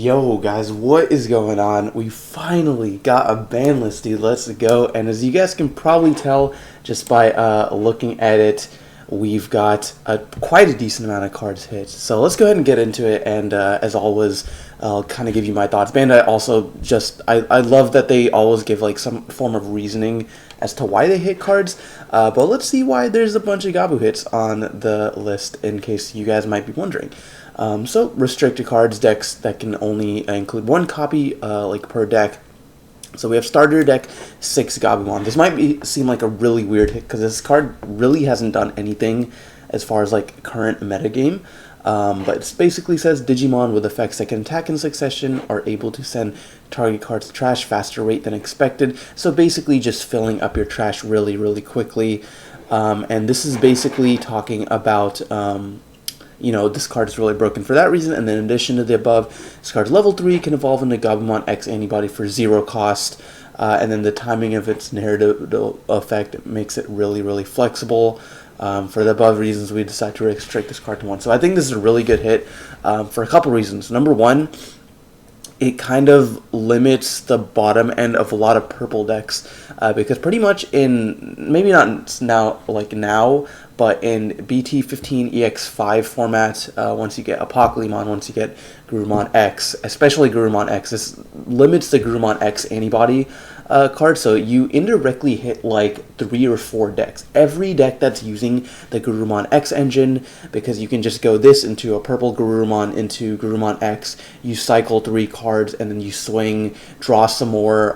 Yo guys, what is going on? We finally got a ban list, dude. Let's go. And as you guys can probably tell just by looking at it, we've got quite a decent amount of cards hit. So let's go ahead and get into it. And as always, I'll kind of give you my thoughts. Bandai also I love that they always give like some form of reasoning as to why they hit cards. But let's see why there's a bunch of Gabu hits on the list in case you guys might be wondering. So restricted cards, decks that can only include one copy like per deck. So we have starter deck 6 Gabumon. This might seem like a really weird hit because this card really hasn't done anything as far as like current metagame. But it basically says Digimon with effects that can attack in succession are able to send target cards to trash faster rate than expected. So basically just filling up your trash really quickly. And this is basically talking about this card is really broken for that reason, and then in addition to the above, this card's level 3, can evolve into Gabumon X antibody for 0 cost, and then the timing of its narrative effect makes it really flexible. For the above reasons, we decided to restrict this card to 1. So I think this is a really good hit for a couple reasons. Number one, it kind of limits the bottom end of a lot of purple decks because pretty much in, maybe not now, but in BT15 EX5 format, once you get Apocalypse, once you get Gurumon X, especially Gurumon X, this limits the Gurumon X antibody card, so you indirectly hit like 3 or 4 decks. Every deck that's using the Gurumon X engine, because you can just go this into a purple Gurumon into Gurumon X, you cycle 3 cards, and then you swing, draw some more,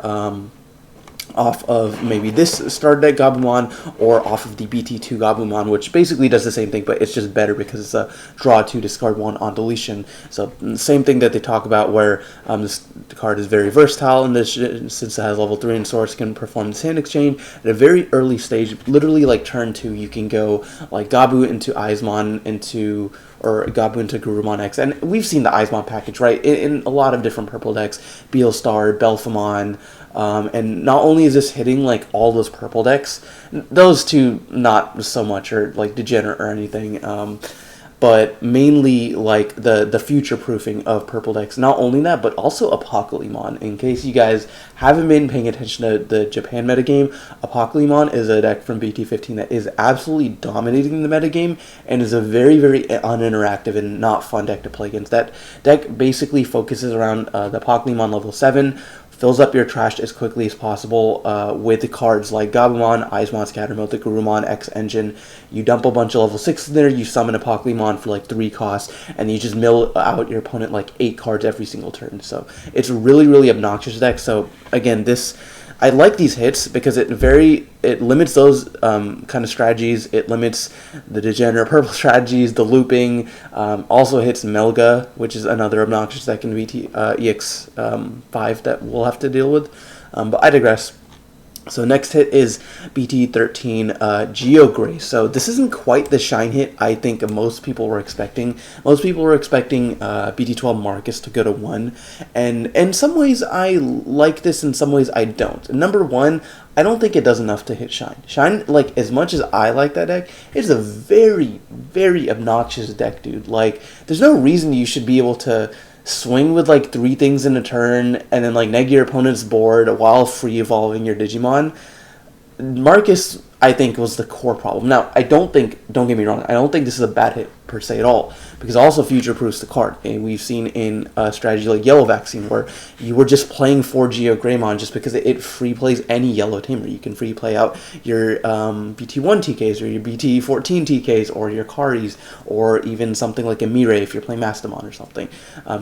off of maybe this starter deck Gabumon or off of the BT2 Gabumon, which basically does the same thing, but it's just better because it's a draw 2, discard 1 on deletion. So same thing that they talk about where this card is very versatile, and this, since it has level 3 and source, can perform this hand exchange at a very early stage, literally like turn 2. You can go like Gabu into Eyesmon or Gabu into Gurumon X, and we've seen the Eyesmon package, right, in a lot of different purple decks, Beelstar, Belphamon, and not only is this hitting like all those purple decks, those two not so much, or like Degenerate or anything, but mainly like the future proofing of purple decks. Not only that, but also Apocalypse. In case you guys haven't been paying attention to the Japan metagame, Apocalypse is a deck from BT15 that is absolutely dominating the metagame and is a very uninteractive and not fun deck to play against. That deck basically focuses around the Apocalypse level 7, fills up your trash as quickly as possible with the cards like Gabumon, Eyesmon, Scattermouth, the Gurumon X engine. You dump a bunch of level 6 in there, you summon Apocalypse for like 3 costs, and you just mill out your opponent like 8 cards every single turn. So it's a really obnoxious deck. So again, I like these hits because it limits those kind of strategies. It limits the Degenerate purple strategies, the looping. Also hits Melga, which is another obnoxious deck in VT EX5 that we'll have to deal with. But I digress. So next hit is BT13 Geogray. So this isn't quite the shine hit I think most people were expecting. Most people were expecting BT12 Marcus to go to 1. And in some ways I like this, in some ways I don't. Number one, I don't think it does enough to hit Shine. Shine, like, as much as I like that deck, it's a very obnoxious deck, dude. Like, there's no reason you should be able to swing with like 3 things in a turn and then like neg your opponent's board while free evolving your Digimon. Marcus, I think, was the core problem. Now, don't get me wrong, I don't think this is a bad hit per se at all, because it also future proofs the card. And we've seen in a strategy like Yellow Vaccine where you were just playing for Geogreymon just because it free plays any yellow tamer. You can free play out your BT1 TKs or your BT14 TKs or your Karis, or even something like a Mirai if you're playing Mastamon or something.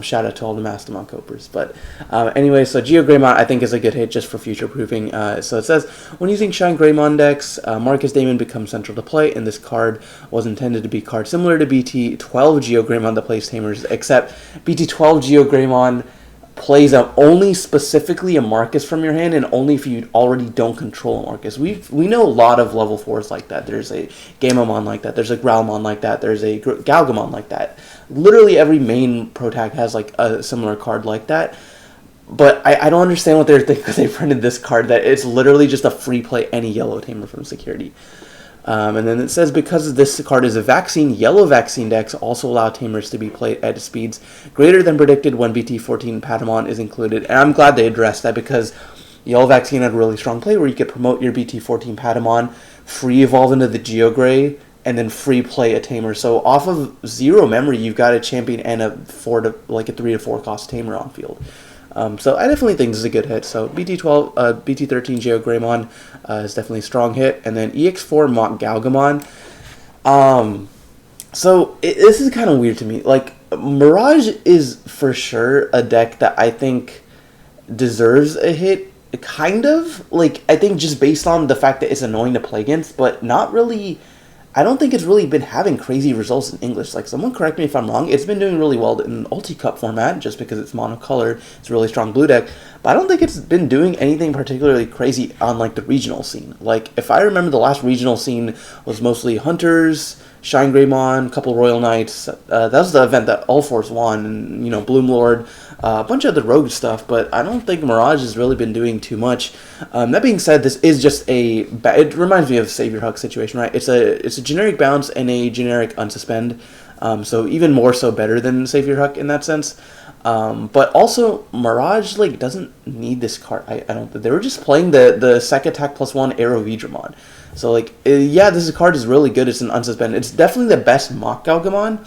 Shout out to all the Mastamon copers. But anyway, so Geogreymon I think is a good hit just for future proofing. So it says, when using Shine Greymon decks, Marcus Damon becomes central to play, and this card was intended to be a card similar to BT12 Geogreymon that plays Tamers, except BT12 Geogreymon plays out only specifically a Marcus from your hand, and only if you already don't control a Marcus. We know a lot of level 4s like that. There's a Gamamon like that, there's a Growlmon like that, there's a Galgamon like that. Literally every main pro tag has like a similar card like that. But I don't understand what they're thinking because they printed this card that it's literally just a free play any yellow tamer from security. And then it says, because this card is a vaccine, yellow vaccine decks also allow Tamers to be played at speeds greater than predicted when BT14 Patamon is included. And I'm glad they addressed that, because yellow vaccine had a really strong play where you could promote your BT14 Patamon, free evolve into the Geogray, and then free play a Tamer. So off of 0 memory, you've got a champion and a 3 to 4 cost Tamer on field. So I definitely think this is a good hit. So BT12, BT13 Geogreymon is definitely a strong hit, and then EX4 Mach Galgamon. This is kind of weird to me. Like, Mirage is for sure a deck that I think deserves a hit. Kind of, like, I think just based on the fact that it's annoying to play against, but not really. I don't think it's really been having crazy results in English. Like, someone correct me if I'm wrong. It's been doing really well in Ulti-Cup format, just because it's monocolored. It's a really strong blue deck. But I don't think it's been doing anything particularly crazy on, like, the regional scene. Like, if I remember, the last regional scene was mostly Hunters, Shine Greymon, a couple Royal Knights. That was the event that All Force won, and, you know, Bloomlord, a bunch of the rogue stuff, but I don't think Mirage has really been doing too much. That being said, this is just it reminds me of the Savior Huck situation, right? It's a generic bounce and a generic unsuspend, so even more so better than Savior Huck in that sense. But also, Mirage, like, doesn't need this card. I don't think. They were just playing the Sec Attack +1 Aero Vidramon. So, like, yeah, this card is really good. It's an unsuspend. It's definitely the best Mach Galgamon.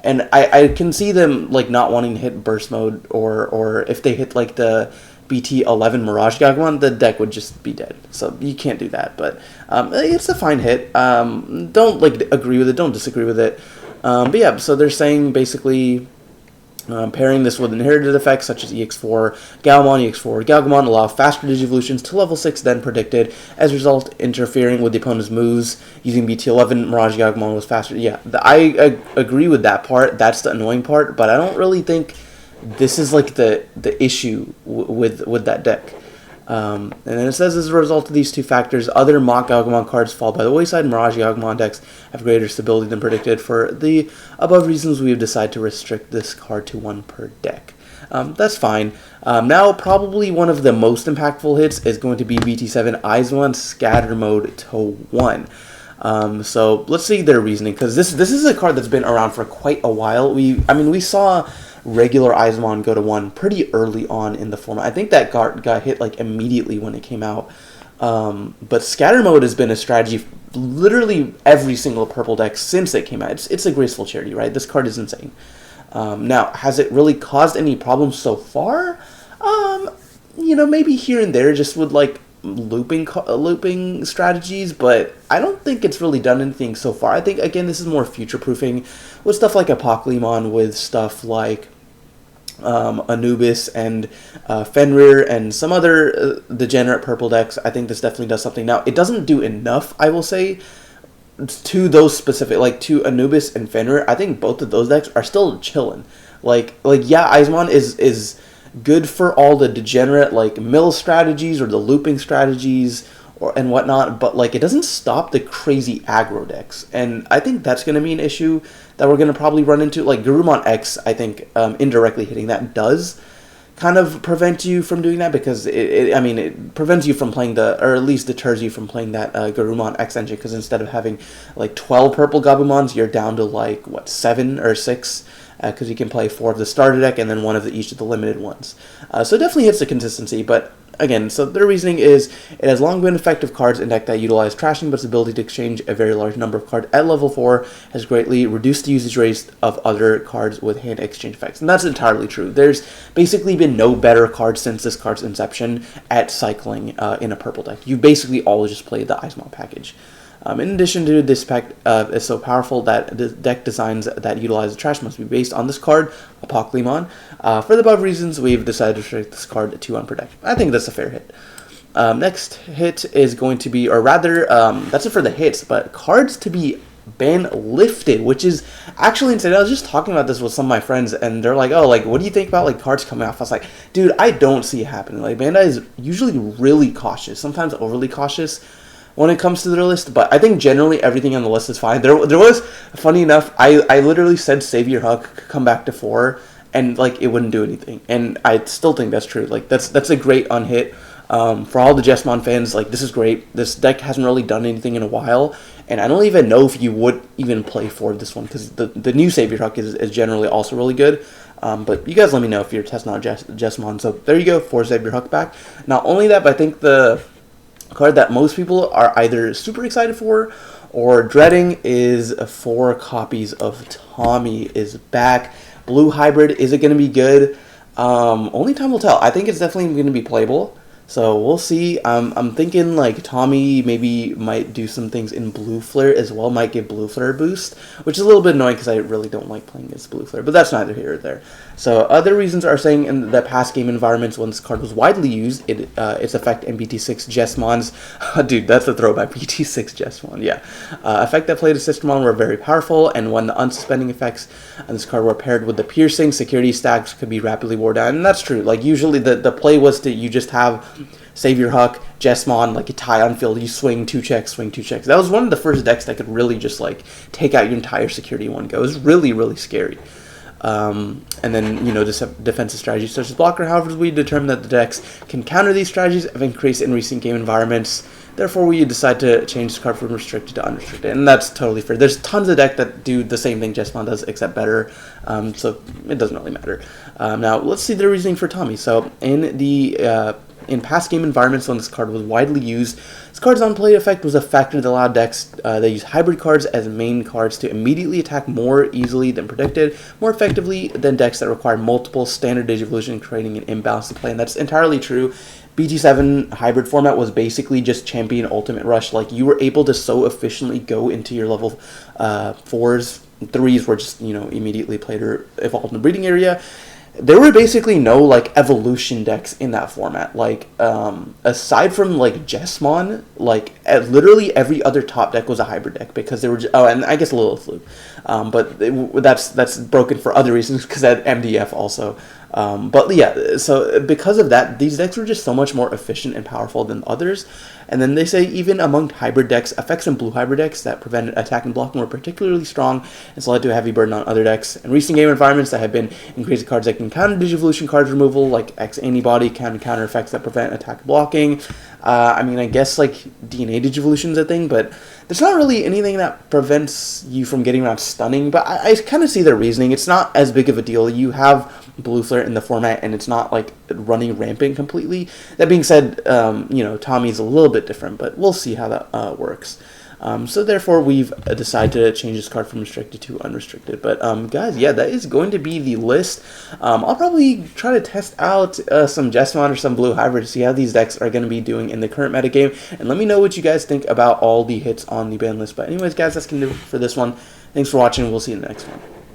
And I can see them, like, not wanting to hit Burst Mode, or if they hit, like, the BT11 Mirage Galgamon, the deck would just be dead. So you can't do that. But it's a fine hit. Don't, like, agree with it. Don't disagree with it. But yeah, so they're saying basically pairing this with inherited effects such as EX4 Galmon, EX4 Galgamon allow faster Digivolutions to level 6 than predicted, as a result interfering with the opponent's moves. Using BT11 Mirage Galgamon was faster. Yeah, I agree with that part. That's the annoying part, but I don't really think this is, like, the issue with that deck. And then it says, as a result of these two factors, other Mach Galgamon cards fall by the wayside. Mirage Galgamon decks have greater stability than predicted. For the above reasons, we have decided to restrict this card to 1 per deck. That's fine. Now, probably one of the most impactful hits is going to be BT7 Eyesmon Scatter Mode to 1. So let's see their reasoning, because this is a card that's been around for quite a while. We saw regular Eyesmon go to 1 pretty early on in the format. I think that got hit, like, immediately when it came out. But Scatter Mode has been a strategy literally every single purple deck since it came out. It's a graceful charity, right? This card is insane. Now, has it really caused any problems so far? Maybe here and there, just with, like, looping strategies, but I don't think it's really done anything so far. I think, again, this is more future-proofing with stuff like Apocalymon, with stuff like Anubis and Fenrir and some other degenerate purple decks. I think this definitely does something. Now, it doesn't do enough, I will say, to those specific, like, to Anubis and Fenrir. I think both of those decks are still chilling. Like yeah, Eyesmon is good for all the degenerate, like, mill strategies or the looping strategies and whatnot, but, like, it doesn't stop the crazy aggro decks, and I think that's going to be an issue that we're going to probably run into. Like, Garurumon X, I think, indirectly hitting that does kind of prevent you from doing that, because it prevents you from playing or at least deters you from playing that Garurumon X engine, because instead of having, like, 12 purple Gabumons, you're down to, like, 7 or 6, because you can play 4 of the starter deck and then 1 of each of the limited ones. So it definitely hits the consistency, but again, so their reasoning is, it has long been effective cards in deck that utilize trashing, but its ability to exchange a very large number of cards at level 4 has greatly reduced the usage rate of other cards with hand exchange effects. And that's entirely true. There's basically been no better card since this card's inception at cycling in a purple deck. You basically always just play the Eyesmon package. In addition to this pack is so powerful that the deck designs that utilize the trash must be based on this card, Apocalymon. For the above reasons, we've decided to restrict this card to 1 per deck. I think that's a fair hit. Next hit is going to be, or rather, that's it for the hits, but cards to be ban lifted, which is actually insane. I was just talking about this with some of my friends, and they're like, oh, like, what do you think about, like, cards coming off? I was like, dude, I don't see it happening. Like, Bandai is usually really cautious, sometimes overly cautious when it comes to their list, but I think generally everything on the list is fine. There was, funny enough, I literally said Savior Huck could come back to 4, and, like, it wouldn't do anything, and I still think that's true. Like, that's a great unhit. For all the Jesmon fans, like, this is great. This deck hasn't really done anything in a while, and I don't even know if you would even play for this one, because the new Savior Huck is generally also really good. But you guys let me know if you're testing out Jesmon. So there you go, 4 Savior Huck back. Not only that, but I think the card that most people are either super excited for or dreading is 4 copies of Tommy is back. Blue Hybrid, is it going to be good? Only time will tell. I think it's definitely going to be playable. So we'll see. I'm thinking like Tommy maybe might do some things in Blue Flare as well. Might give Blue Flare a boost, which is a little bit annoying because I really don't like playing against Blue Flare. But that's neither here or there. So other reasons are saying in the past game environments when this card was widely used, its effect in BT6 Jesmons. Dude, that's a throwback. BT6 Jesmon, yeah. Effect that played a Systemon were very powerful, and when the unsuspending effects on this card were paired with the piercing, security stacks could be rapidly wore down. And that's true. Like usually the play was to you just have Savior Huck, Jesmon, like a tie on field, you swing 2 checks, swing 2 checks. That was one of the first decks that could really just like take out your entire security in one go. It was really, really scary. And then, you know, defensive strategies such as blocker. However, we determined that the decks can counter these strategies of increase in recent game environments. Therefore, we decide to change this card from restricted to unrestricted, and that's totally fair. There's tons of decks that do the same thing Jesmon does, except better, so it doesn't really matter. Now, let's see the reasoning for Tommy. So, in past game environments when this card was widely used, this card's on-play effect was a factor that allowed decks that use hybrid cards as main cards to immediately attack more easily than predicted, more effectively than decks that require multiple standard Digivolution, creating an imbalance to play, and that's entirely true. BT7 hybrid format was basically just champion ultimate rush. Like, you were able to so efficiently go into your level 4s, 3s were just, you know, immediately played or evolved in the breeding area. There were basically no like evolution decks in that format. Like aside from like Jesmon, like literally every other top deck was a hybrid deck because they were. And I guess Lilith, but that's broken for other reasons because that MDF also. But yeah, so because of that, these decks were just so much more efficient and powerful than others. And then they say even among hybrid decks, effects in blue hybrid decks that prevented attack and blocking were particularly strong, and so led to a heavy burden on other decks. In recent game environments, that have been increasing cards that can counter Digivolution cards removal, like X Antibody, can counter effects that prevent attack and blocking. I mean, I guess like DNA Digivolution is a thing, but there's not really anything that prevents you from getting around stunning. But I kind of see their reasoning. It's not as big of a deal. You have Blue Flare in the format, and it's not like running rampant completely. That being said, you know, Tommy's a little bit different, but we'll see how that works. So therefore, we've decided to change this card from restricted to unrestricted. But guys, yeah, that is going to be the list. I'll probably try to test out some Jesmon or some Blue Hybrid to see how these decks are going to be doing in the current metagame. And let me know what you guys think about all the hits on the ban list. But anyways, guys, that's going to do it for this one. Thanks for watching. We'll see you in the next one.